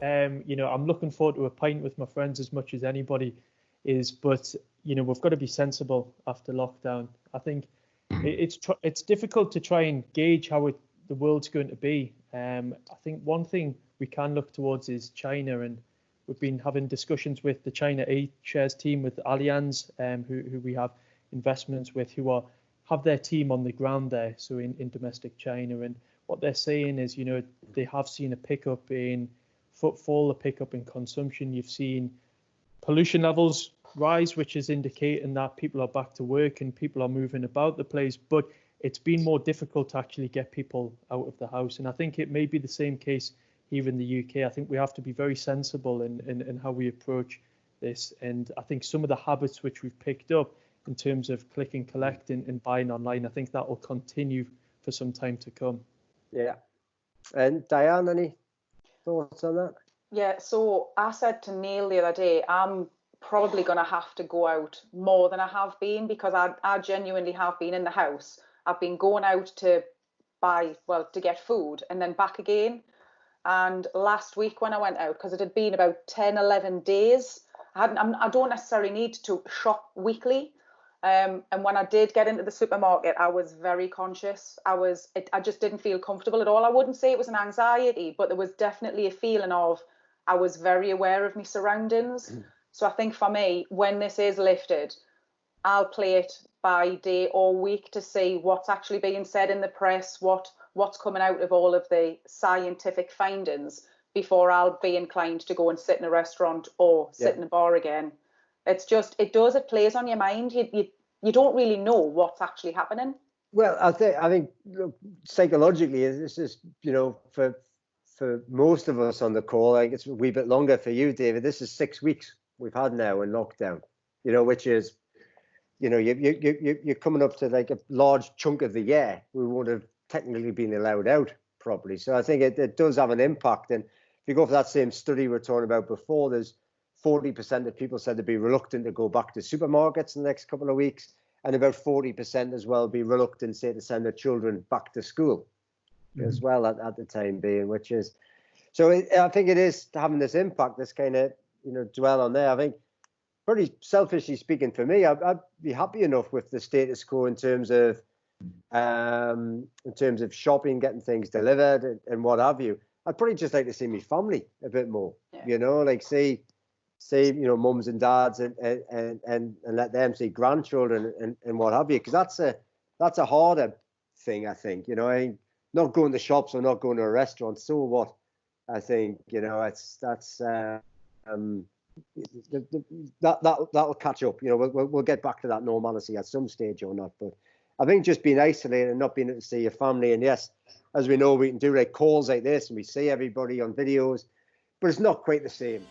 You know, I'm looking forward to a pint with my friends as much as anybody is, but you know, we've got to be sensible after lockdown. I think it's difficult to try and gauge how the world's going to be. I think one thing we can look towards is China, and we've been having discussions with the China A-shares team with Allianz, who we have investments with, who have their team on the ground there, so in domestic China. And what they're saying is, you know, they have seen a pickup in footfall, a pickup in consumption. You've seen pollution levels rise, which is indicating that people are back to work and people are moving about the place. But it's been more difficult to actually get people out of the house. And I think it may be the same case here in the UK. I think we have to be very sensible in how we approach this. And I think some of the habits which we've picked up in terms of click and collect and buying online, I think that will continue for some time to come. Yeah. And Diane, any thoughts on that? Yeah, so I said to Neil the other day, I'm probably going to have to go out more than I have been, because I genuinely have been in the house. I've been going out to to get food and then back again. And last week when I went out, because it had been about 10, 11 days, I don't necessarily need to shop weekly. And when I did get into the supermarket, I was very conscious. I just didn't feel comfortable at all. I wouldn't say it was an anxiety, but there was definitely a feeling of, I was very aware of my surroundings. So I think for me, when this is lifted, I'll play it by day or week to see what's actually being said in the press, what's coming out of all of the scientific findings, before I'll be inclined to go and sit in a restaurant or sit in a bar again. It's just, it plays on your mind. You don't really know what's actually happening. Well, I think look, psychologically, this is, you know, for most of us on the call, I think it's a wee bit longer for you, David. This is 6 weeks we've had now in lockdown, you know, which is, you know, you're coming up to like a large chunk of the year we won't have technically been allowed out properly. So I think it does have an impact. And if you go for that same study we were talking about before, there's 40% of people said they'd be reluctant to go back to supermarkets in the next couple of weeks, and about 40% as well be reluctant, say, to send their children back to school as well at the time being, which is, so I think it is having this impact, this kind of, you know, dwell on there. I think, pretty selfishly speaking for me, I'd be happy enough with the status quo in terms of shopping, getting things delivered and what have you. I'd probably just like to see my family a bit more, you know, like see, you know, mums and dads and let them see grandchildren and what have you, because that's a harder thing, I think, you know. Not going to shops or not going to a restaurant, so what? I think, you know, that'll catch up, you know. We'll get back to that normalcy at some stage or not, but I think just being isolated and not being able to see your family, and yes, as we know, we can do like calls like this and we see everybody on videos, but it's not quite the same.